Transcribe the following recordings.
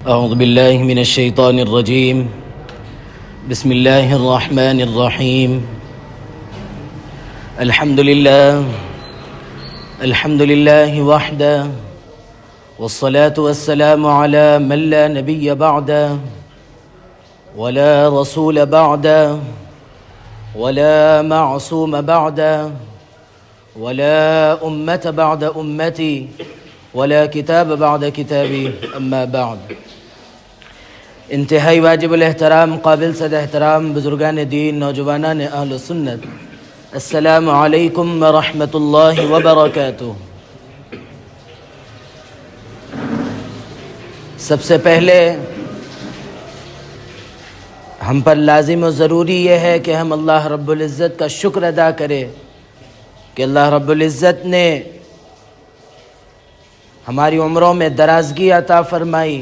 أعوذ بالله من الشيطان الرجيم. بسم الله الرحمن الرحيم. الحمد لله وحده، والصلاة والسلام على من لا نبي بعده ولا رسول بعده ولا معصوم بعده ولا أمة بعد أمتي ولا کتاب بعد کتابی اما بعد. انتہائی واجب الاحترام، قابل صد احترام بزرگان دین، نوجوانان اہل سنت، السلام علیکم ورحمۃ اللہ وبرکاتہ. سب سے پہلے ہم پر لازم و ضروری یہ ہے کہ ہم اللہ رب العزت کا شکر ادا کریں کہ اللہ رب العزت نے ہماری عمروں میں درازگی عطا فرمائی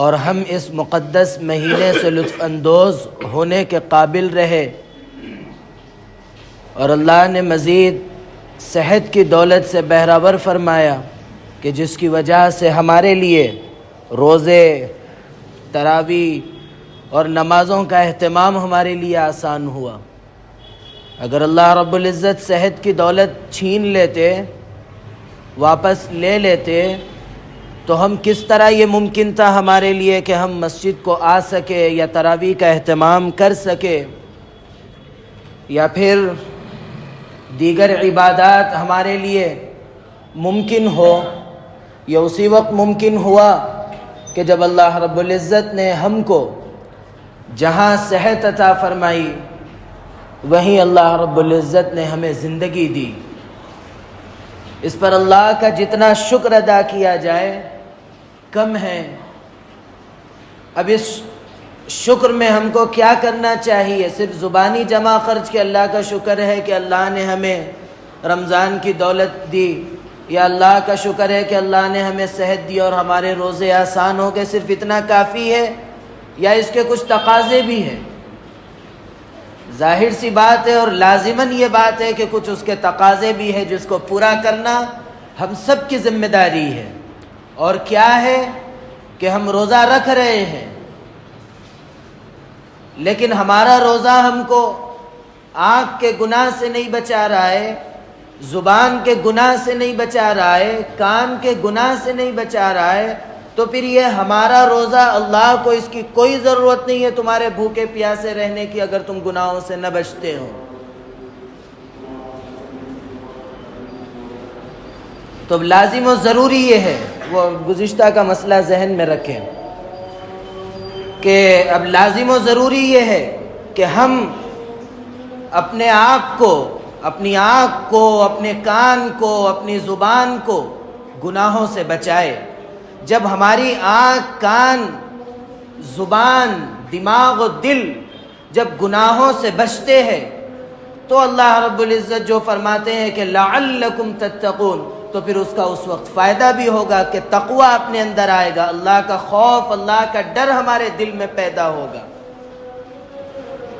اور ہم اس مقدس مہینے سے لطف اندوز ہونے کے قابل رہے، اور اللہ نے مزید صحت کی دولت سے بہراور فرمایا کہ جس کی وجہ سے ہمارے لیے روزے، تراویح اور نمازوں کا اہتمام ہمارے لیے آسان ہوا. اگر اللہ رب العزت صحت کی دولت چھین لیتے، واپس لے لیتے، تو ہم کس طرح یہ ممکن تھا ہمارے لیے کہ ہم مسجد کو آ سکے یا تراویح کا اہتمام کر سکے یا پھر دیگر عبادات ہمارے لیے ممکن ہو. یہ اسی وقت ممکن ہوا کہ جب اللہ رب العزت نے ہم کو جہاں صحت عطا فرمائی، وہیں اللہ رب العزت نے ہمیں زندگی دی. اس پر اللہ کا جتنا شکر ادا کیا جائے کم ہے. اب اس شکر میں ہم کو کیا کرنا چاہیے؟ صرف زبانی جمع خرچ کے اللہ کا شکر ہے کہ اللہ نے ہمیں رمضان کی دولت دی، یا اللہ کا شکر ہے کہ اللہ نے ہمیں صحت دی اور ہمارے روزے آسان ہو گئے، صرف اتنا کافی ہے یا اس کے کچھ تقاضے بھی ہیں؟ ظاہر سی بات ہے اور لازماً یہ بات ہے کہ کچھ اس کے تقاضے بھی ہے جس کو پورا کرنا ہم سب کی ذمہ داری ہے. اور کیا ہے کہ ہم روزہ رکھ رہے ہیں، لیکن ہمارا روزہ ہم کو آنکھ کے گناہ سے نہیں بچا رہا ہے، زبان کے گناہ سے نہیں بچا رہا ہے، کان کے گناہ سے نہیں بچا رہا ہے، تو پھر یہ ہمارا روزہ اللہ کو اس کی کوئی ضرورت نہیں ہے تمہارے بھوکے پیاسے رہنے کی اگر تم گناہوں سے نہ بچتے ہو. تو لازم و ضروری یہ ہے، وہ گزشتہ کا مسئلہ ذہن میں رکھیں کہ اب لازم و ضروری یہ ہے کہ ہم اپنے آپ کو، اپنی آنکھ کو، اپنے کان کو، اپنی زبان کو گناہوں سے بچائے. جب ہماری آنکھ، کان، زبان، دماغ و دل جب گناہوں سے بچتے ہیں تو اللہ رب العزت جو فرماتے ہیں کہ لعلکم تتقون، تو پھر اس کا اس وقت فائدہ بھی ہوگا کہ تقوی اپنے اندر آئے گا، اللہ کا خوف، اللہ کا ڈر ہمارے دل میں پیدا ہوگا.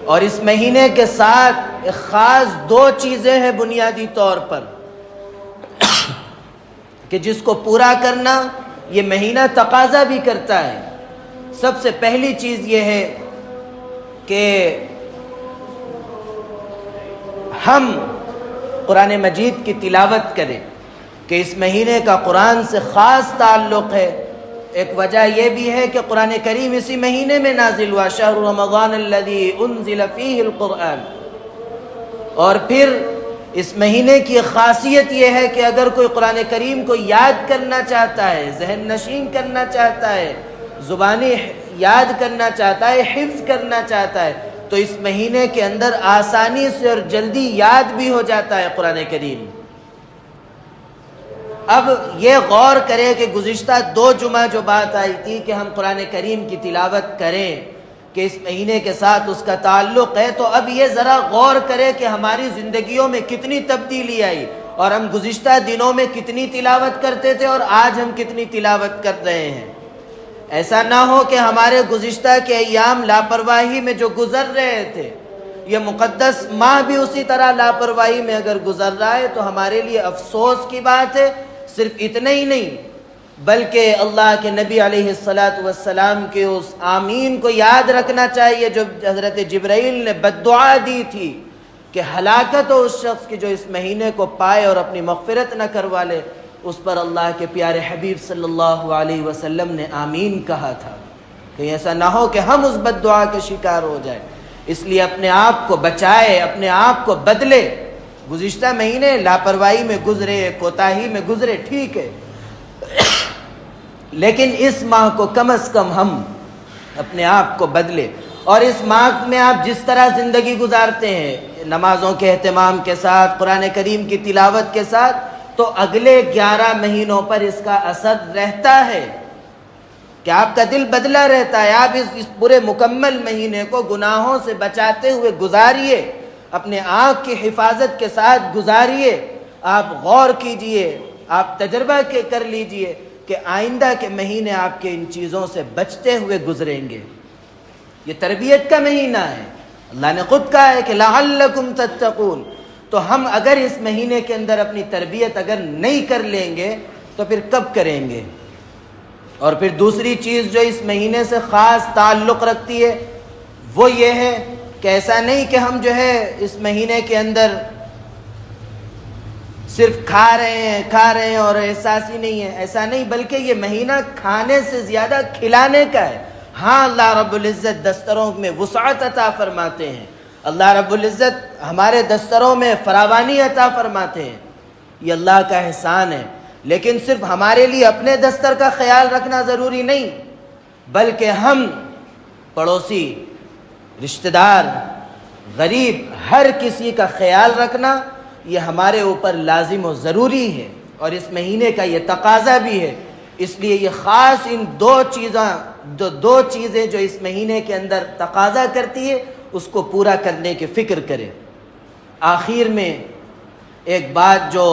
اور اس مہینے کے ساتھ ایک خاص دو چیزیں ہیں بنیادی طور پر کہ جس کو پورا کرنا یہ مہینہ تقاضا بھی کرتا ہے. سب سے پہلی چیز یہ ہے کہ ہم قرآن مجید کی تلاوت کریں کہ اس مہینے کا قرآن سے خاص تعلق ہے. ایک وجہ یہ بھی ہے کہ قرآن کریم اسی مہینے میں نازل ہوا، شہر رمضان الذی انزل فیہ القرآن. اور پھر اس مہینے کی خاصیت یہ ہے کہ اگر کوئی قرآن کریم کو یاد کرنا چاہتا ہے، ذہن نشین کرنا چاہتا ہے، زبانی یاد کرنا چاہتا ہے، حفظ کرنا چاہتا ہے، تو اس مہینے کے اندر آسانی سے اور جلدی یاد بھی ہو جاتا ہے قرآن کریم. اب یہ غور کرے کہ گزشتہ 2 جمعہ جو بات آئی تھی کہ ہم قرآن کریم کی تلاوت کریں کہ اس مہینے کے ساتھ اس کا تعلق ہے، تو اب یہ ذرا غور کرے کہ ہماری زندگیوں میں کتنی تبدیلی آئی اور ہم گزشتہ دنوں میں کتنی تلاوت کرتے تھے اور آج ہم کتنی تلاوت کر رہے ہیں. ایسا نہ ہو کہ ہمارے گزشتہ کے ایام لاپرواہی میں جو گزر رہے تھے، یہ مقدس ماہ بھی اسی طرح لاپرواہی میں اگر گزر رہا ہے تو ہمارے لیے افسوس کی بات ہے. صرف اتنا ہی نہیں بلکہ اللہ کے نبی علیہ الصلاۃ والسلام کے اس آمین کو یاد رکھنا چاہیے جو حضرت جبرائیل نے بد دعا دی تھی کہ ہلاکت ہو اس شخص کی جو اس مہینے کو پائے اور اپنی مغفرت نہ کروا لے. اس پر اللہ کے پیارے حبیب صلی اللہ علیہ وسلم نے آمین کہا تھا. کہیں ایسا نہ ہو کہ ہم اس بد دعا کے شکار ہو جائیں. اس لیے اپنے آپ کو بچائے، اپنے آپ کو بدلے. گزشتہ مہینے لاپرواہی میں گزرے، کوتاہی میں گزرے، ٹھیک ہے، لیکن اس ماہ کو کم از کم ہم اپنے آپ کو بدلے. اور اس ماہ میں آپ جس طرح زندگی گزارتے ہیں نمازوں کے اہتمام کے ساتھ، قرآن کریم کی تلاوت کے ساتھ، تو اگلے 11 مہینوں پر اس کا اثر رہتا ہے کہ آپ کا دل بدلا رہتا ہے. آپ اس پورے مکمل مہینے کو گناہوں سے بچاتے ہوئے گزاریے، اپنے آنکھ کی حفاظت کے ساتھ گزاریے. آپ غور کیجئے، آپ تجربہ کر لیجئے کہ آئندہ کے مہینے آپ کے ان چیزوں سے بچتے ہوئے گزریں گے. یہ تربیت کا مہینہ ہے. اللہ نے خود کہا ہے کہ لعلکم تتقون. تو ہم اگر اس مہینے کے اندر اپنی تربیت اگر نہیں کر لیں گے تو پھر کب کریں گے؟ اور پھر دوسری چیز جو اس مہینے سے خاص تعلق رکھتی ہے وہ یہ ہے کہ ایسا نہیں کہ ہم جو ہے اس مہینے کے اندر صرف کھا رہے ہیں اور احساس ہی نہیں ہے. ایسا نہیں، بلکہ یہ مہینہ کھانے سے زیادہ کھلانے کا ہے. ہاں، اللہ رب العزت دستروں میں وسعت عطا فرماتے ہیں. اللہ رب العزت ہمارے دستروں میں فراوانی عطا فرماتے ہیں. یہ اللہ کا احسان ہے. لیکن صرف ہمارے لیے اپنے دستر کا خیال رکھنا ضروری نہیں، بلکہ ہم پڑوسی، رشتہ دار، غریب، ہر کسی کا خیال رکھنا یہ ہمارے اوپر لازم و ضروری ہے. اور اس مہینے کا یہ تقاضا بھی ہے. اس لیے یہ خاص ان دو چیزیں جو اس مہینے کے اندر تقاضا کرتی ہے اس کو پورا کرنے کی فکر کرے. آخر میں ایک بات جو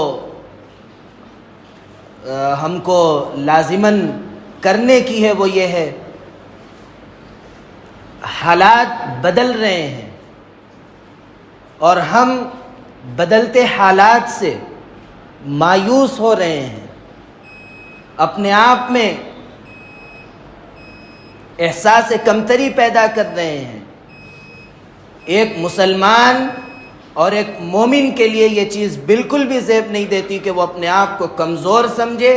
ہم کو لازماً کرنے کی ہے وہ یہ ہے، حالات بدل رہے ہیں اور ہم بدلتے حالات سے مایوس ہو رہے ہیں. اپنے آپ میں احساس کمتری پیدا کر رہے ہیں. ایک مسلمان اور ایک مومن کے لیے یہ چیز بالکل بھی زیب نہیں دیتی کہ وہ اپنے آپ کو کمزور سمجھے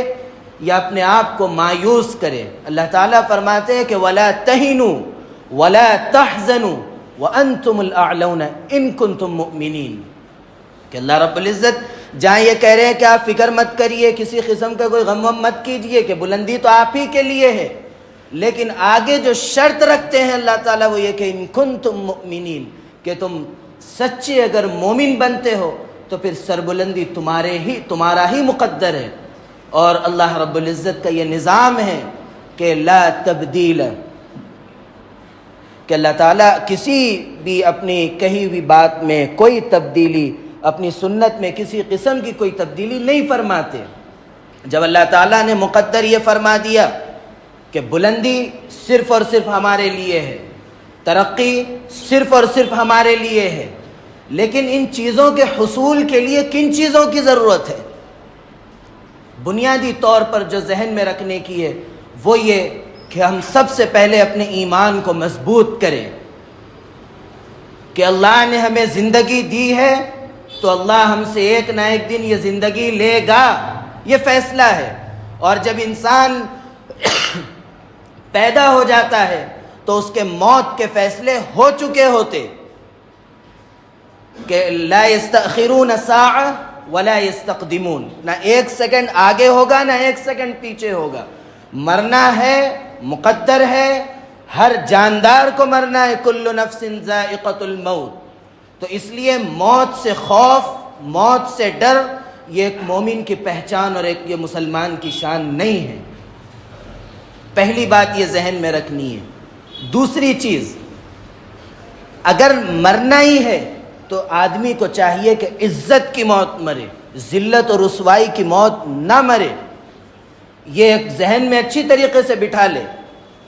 یا اپنے آپ کو مایوس کرے. اللہ تعالیٰ فرماتے ہیں کہ وَلَا تَهِنُوا وَلَا تَحْزَنُوا وَأَنْتُمُ الْأَعْلَوْنَ إِن كُنتُم مُؤْمِنِينَ. کہ اللہ رب العزت جہاں یہ کہہ رہے ہیں کہ آپ فکر مت کریے، کسی قسم کا کوئی غم مت کیجئے کہ بلندی تو آپ ہی کے لیے ہے، لیکن آگے جو شرط رکھتے ہیں اللہ تعالیٰ وہ یہ کہ ان کنتم مؤمنین، کہ تم سچے اگر مومن بنتے ہو تو پھر سربلندی تمہارا ہی مقدر ہے. اور اللہ رب العزت کا یہ نظام ہے کہ لا تبدیل، کہ اللہ تعالیٰ کسی بھی اپنی کہی ہوئی بات میں کوئی تبدیلی، اپنی سنت میں کسی قسم کی کوئی تبدیلی نہیں فرماتے. جب اللہ تعالیٰ نے مقدر یہ فرما دیا کہ بلندی صرف اور صرف ہمارے لیے ہے، ترقی صرف اور صرف ہمارے لیے ہے، لیکن ان چیزوں کے حصول کے لیے کن چیزوں کی ضرورت ہے؟ بنیادی طور پر جو ذہن میں رکھنے کی ہے وہ یہ کہ ہم سب سے پہلے اپنے ایمان کو مضبوط کریں کہ اللہ نے ہمیں زندگی دی ہے تو اللہ ہم سے ایک نہ ایک دن یہ زندگی لے گا، یہ فیصلہ ہے. اور جب انسان پیدا ہو جاتا ہے تو اس کے موت کے فیصلے ہو چکے ہوتے کہ لا یستأخرون ساعة ولا یستقدمون، نہ ایک سیکنڈ آگے ہوگا نہ ایک سیکنڈ پیچھے ہوگا. مرنا ہے، مقدر ہے، ہر جاندار کو مرنا ہے. کل نفس ذائقۃ الموت. تو اس لیے موت سے خوف، موت سے ڈر یہ ایک مومن کی پہچان اور ایک یہ مسلمان کی شان نہیں ہے. پہلی بات یہ ذہن میں رکھنی ہے. دوسری چیز، اگر مرنا ہی ہے تو آدمی کو چاہیے کہ عزت کی موت مرے، ذلت اور رسوائی کی موت نہ مرے. یہ ایک ذہن میں اچھی طریقے سے بٹھا لے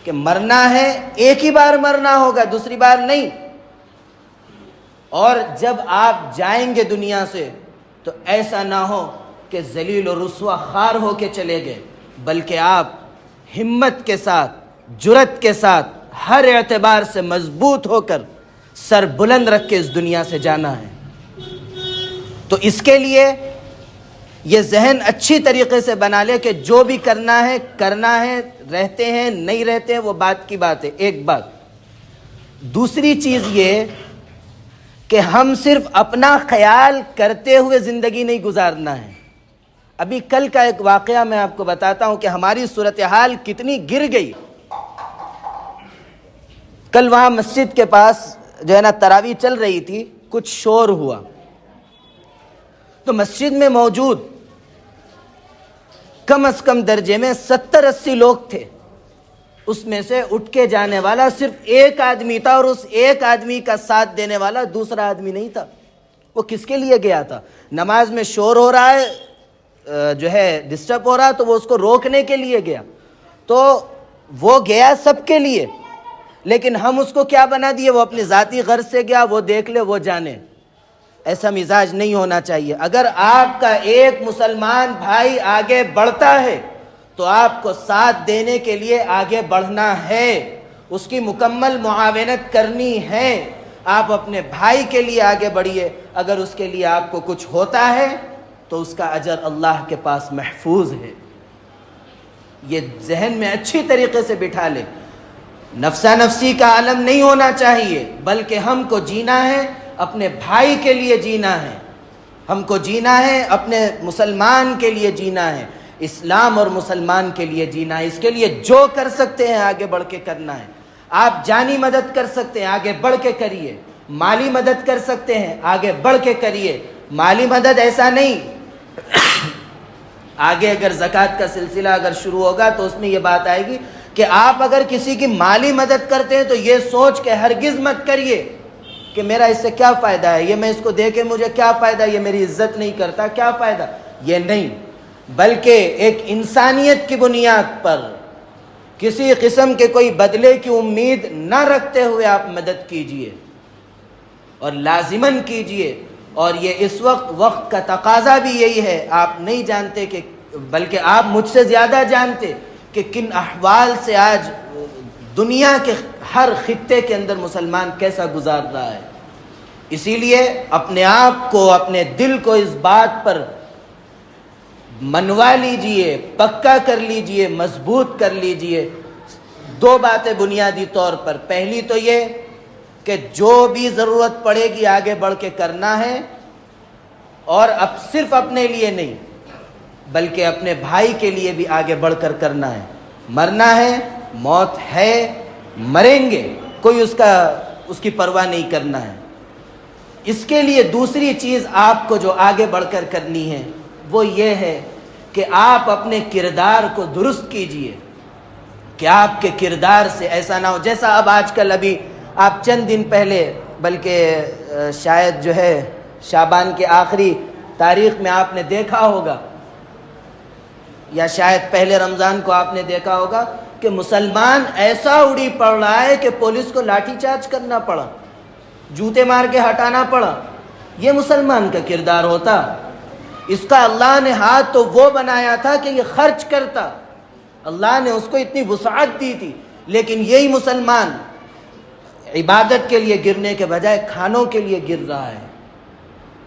کہ مرنا ہے، ایک ہی بار مرنا ہوگا، دوسری بار نہیں. اور جب آپ جائیں گے دنیا سے تو ایسا نہ ہو کہ ذلیل و رسوا خوار ہو کے چلے گئے. بلکہ آپ ہمت کے ساتھ، جرأت کے ساتھ، ہر اعتبار سے مضبوط ہو کر سر بلند رکھ کے اس دنیا سے جانا ہے۔ تو اس کے لیے یہ ذہن اچھی طریقے سے بنا لے کہ جو بھی کرنا ہے رہتے ہیں نہیں رہتے ہیں وہ بات کی بات ہے، ایک بات۔ دوسری چیز یہ کہ ہم صرف اپنا خیال کرتے ہوئے زندگی نہیں گزارنا ہے۔ ابھی کل کا ایک واقعہ میں آپ کو بتاتا ہوں کہ ہماری صورتحال کتنی گر گئی۔ کل وہاں مسجد کے پاس جو ہے نا تراویح چل رہی تھی، کچھ شور ہوا تو مسجد میں موجود کم از کم درجے میں 70-80 لوگ تھے، اس میں سے اٹھ کے جانے والا صرف ایک آدمی تھا، اور اس ایک آدمی کا ساتھ دینے والا دوسرا آدمی نہیں تھا۔ وہ کس کے لیے گیا تھا؟ نماز میں شور ہو رہا ہے، جو ہے ڈسٹرب ہو رہا ہے، تو وہ اس کو روکنے کے لیے گیا۔ تو وہ گیا سب کے لیے، لیکن ہم اس کو کیا بنا دیے؟ وہ اپنی ذاتی غرض سے گیا، وہ دیکھ لے وہ جانے۔ ایسا مزاج نہیں ہونا چاہیے۔ اگر آپ کا ایک مسلمان بھائی آگے بڑھتا ہے تو آپ کو ساتھ دینے کے لیے آگے بڑھنا ہے، اس کی مکمل معاونت کرنی ہے۔ آپ اپنے بھائی کے لیے آگے بڑھیے، اگر اس کے لیے آپ کو کچھ ہوتا ہے تو اس کا اجر اللہ کے پاس محفوظ ہے۔ یہ ذہن میں اچھی طریقے سے بٹھا لے۔ نفسا نفسی کا عالم نہیں ہونا چاہیے، بلکہ ہم کو جینا ہے، اپنے بھائی کے لیے جینا ہے، ہم کو جینا ہے، اپنے مسلمان کے لیے جینا ہے، اسلام اور مسلمان کے لیے جینا ہے۔ اس کے لیے جو کر سکتے ہیں آگے بڑھ کے کرنا ہے۔ آپ جانی مدد کر سکتے ہیں، آگے بڑھ کے کریے۔ مالی مدد کر سکتے ہیں، آگے بڑھ کے کریے۔ مالی مدد ایسا نہیں، آگے اگر زکوٰۃ کا سلسلہ اگر شروع ہوگا تو اس میں یہ بات آئے گی کہ آپ اگر کسی کی مالی مدد کرتے ہیں تو یہ سوچ کے ہرگز مت کریے کہ میرا اس سے کیا فائدہ ہے، یہ میں اس کو دے کے مجھے کیا فائدہ، یہ میری عزت نہیں کرتا، کیا فائدہ، یہ نہیں، بلکہ ایک انسانیت کی بنیاد پر کسی قسم کے کوئی بدلے کی امید نہ رکھتے ہوئے آپ مدد کیجئے اور لازماً کیجئے۔ اور یہ اس وقت کا تقاضا بھی یہی ہے۔ آپ نہیں جانتے کہ، بلکہ آپ مجھ سے زیادہ جانتے کہ کن احوال سے آج دنیا کے ہر خطے کے اندر مسلمان کیسا گزار رہا ہے۔ اسی لیے اپنے آپ کو، اپنے دل کو اس بات پر منوا لیجئے، پکا کر لیجئے، مضبوط کر لیجئے۔ دو باتیں بنیادی طور پر، پہلی تو یہ کہ جو بھی ضرورت پڑے گی آگے بڑھ کے کرنا ہے، اور اب صرف اپنے لیے نہیں بلکہ اپنے بھائی کے لیے بھی آگے بڑھ کر کرنا ہے۔ مرنا ہے، موت ہے، مریں گے، کوئی اس کی پرواہ نہیں کرنا ہے۔ اس کے لیے دوسری چیز آپ کو جو آگے بڑھ کر کرنی ہے وہ یہ ہے کہ آپ اپنے کردار کو درست کیجئے، کہ آپ کے کردار سے ایسا نہ ہو جیسا اب آج کل، ابھی آپ چند دن پہلے، بلکہ شاید جو ہے شعبان کے آخری تاریخ میں آپ نے دیکھا ہوگا، یا شاید پہلے رمضان کو آپ نے دیکھا ہوگا کہ مسلمان ایسا اڑی پڑ رہا ہے کہ پولیس کو لاٹھی چارج کرنا پڑا، جوتے مار کے ہٹانا پڑا۔ یہ مسلمان کا کردار ہوتا؟ اس کا اللہ نے ہاتھ تو وہ بنایا تھا کہ یہ خرچ کرتا، اللہ نے اس کو اتنی وسعت دی تھی، لیکن یہی مسلمان عبادت کے لیے گرنے کے بجائے کھانوں کے لیے گر رہا ہے۔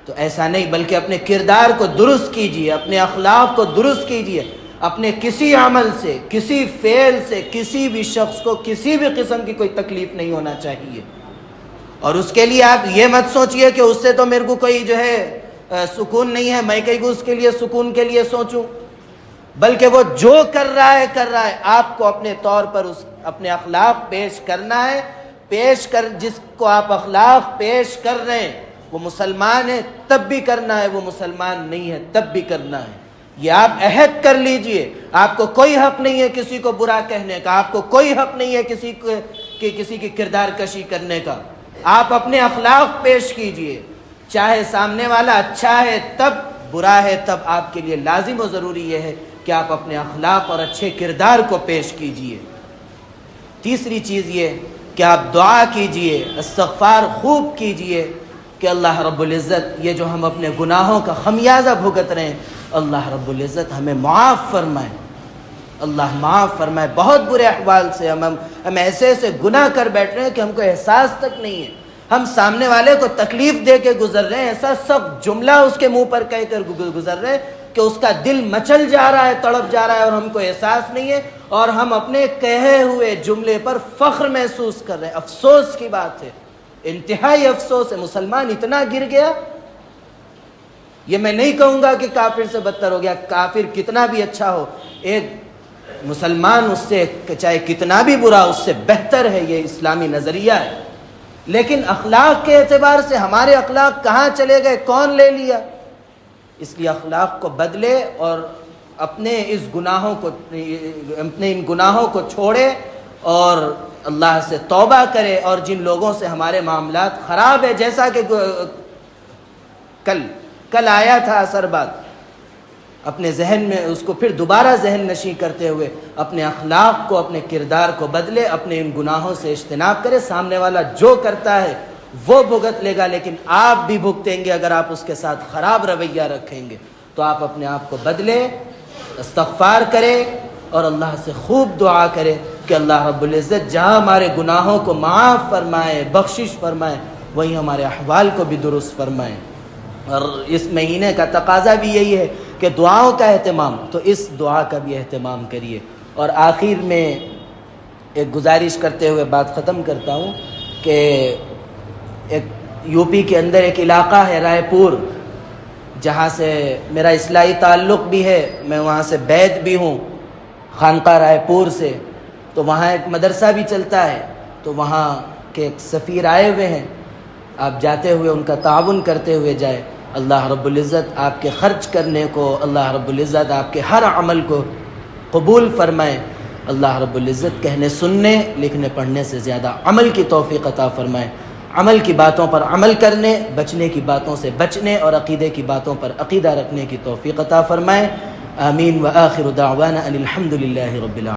تو ایسا نہیں، بلکہ اپنے کردار کو درست کیجئے، اپنے اخلاق کو درست کیجئے۔ اپنے کسی عمل سے، کسی فعل سے کسی بھی شخص کو کسی بھی قسم کی کوئی تکلیف نہیں ہونا چاہیے۔ اور اس کے لیے آپ یہ مت سوچئے کہ اس سے تو میرے کو کوئی جو ہے سکون نہیں ہے، میں کہیں اس کے لیے سکون کے لیے سوچوں، بلکہ وہ جو کر رہا ہے آپ کو اپنے طور پر اپنے اخلاق پیش کرنا ہے۔ جس کو آپ اخلاق پیش کر رہے ہیں وہ مسلمان ہے تب بھی کرنا ہے، وہ مسلمان نہیں ہے تب بھی کرنا ہے۔ یہ آپ عہد کر لیجئے۔ آپ کو کوئی حق نہیں ہے کسی کو برا کہنے کا، آپ کو کوئی حق نہیں ہے کسی کی کردار کشی کرنے کا۔ آپ اپنے اخلاق پیش کیجئے، چاہے سامنے والا اچھا ہے تب، برا ہے تب، آپ کے لیے لازم و ضروری یہ ہے کہ آپ اپنے اخلاق اور اچھے کردار کو پیش کیجئے۔ تیسری چیز یہ کہ آپ دعا کیجئے، استغفار خوب کیجئے کہ اللہ رب العزت یہ جو ہم اپنے گناہوں کا خمیازہ بھگت رہے ہیں، اللہ رب العزت ہمیں معاف فرمائے۔ اللہ معاف فرمائے. بہت برے احوال سے ہم ایسے ایسے گناہ کر بیٹھ رہے ہیں کہ ہم کو احساس تک نہیں ہے. ہم سامنے والے کو تکلیف دے کے گزر رہے ہیں, ایسا سخت جملہ اس کے منہ پر کہہ کر گزر رہے ہیں کہ اس کا دل مچل جا رہا ہے, تڑپ جا رہا ہے, اور ہم کو احساس نہیں ہے, اور ہم اپنے کہے ہوئے جملے پر فخر محسوس کر رہے ہیں. افسوس کی بات ہے, انتہائی افسوس ہے. مسلمان اتنا گر گیا. یہ میں نہیں کہوں گا کہ کافر سے بدتر ہو گیا, کافر کتنا بھی اچھا ہو, ایک مسلمان اس سے چاہے کتنا بھی برا اس سے بہتر ہے. یہ اسلامی نظریہ ہے. لیکن اخلاق کے اعتبار سے ہمارے اخلاق کہاں چلے گئے, کون لے لیا؟ اس لیے اخلاق کو بدلے اور اپنے ان گناہوں کو چھوڑے اور اللہ سے توبہ کرے. اور جن لوگوں سے ہمارے معاملات خراب ہے, جیسا کہ کل آیا تھا اثر بات, اپنے ذہن میں اس کو پھر دوبارہ ذہن نشیں کرتے ہوئے اپنے اخلاق کو, اپنے کردار کو بدلے, اپنے ان گناہوں سے اجتناب کرے. سامنے والا جو کرتا ہے وہ بھگت لے گا, لیکن آپ بھی بھگتیں گے اگر آپ اس کے ساتھ خراب رویہ رکھیں گے. تو آپ اپنے آپ کو بدلے, استغفار کرے اور اللہ سے خوب دعا کرے کہ اللہ رب العزت جہاں ہمارے گناہوں کو معاف فرمائے, بخشش فرمائے, وہیں ہمارے احوال کو بھی درست فرمائے. اور اس مہینے کا تقاضا بھی یہی ہے کہ دعاؤں کا اہتمام, تو اس دعا کا بھی اہتمام کریے. اور آخر میں ایک گزارش کرتے ہوئے بات ختم کرتا ہوں کہ ایک یو پی کے اندر ایک علاقہ ہے رائے پور, جہاں سے میرا اصلاحی تعلق بھی ہے, میں وہاں سے بیت بھی ہوں خانقاہ رائے پور سے. تو وہاں ایک مدرسہ بھی چلتا ہے, تو وہاں کے ایک سفیر آئے ہوئے ہیں, آپ جاتے ہوئے ان کا تعاون کرتے ہوئے جائے. اللہ رب العزت آپ کے خرچ کرنے کو, اللہ رب العزت آپ کے ہر عمل کو قبول فرمائے. اللہ رب العزت کہنے سننے لکھنے پڑھنے سے زیادہ عمل کی توفیق عطا فرمائے. عمل کی باتوں پر عمل کرنے, بچنے کی باتوں سے بچنے اور عقیدے کی باتوں پر عقیدہ رکھنے کی توفیق عطا فرمائے. آمین. وآخر دعوانا ان الحمد للہ رب العالمین.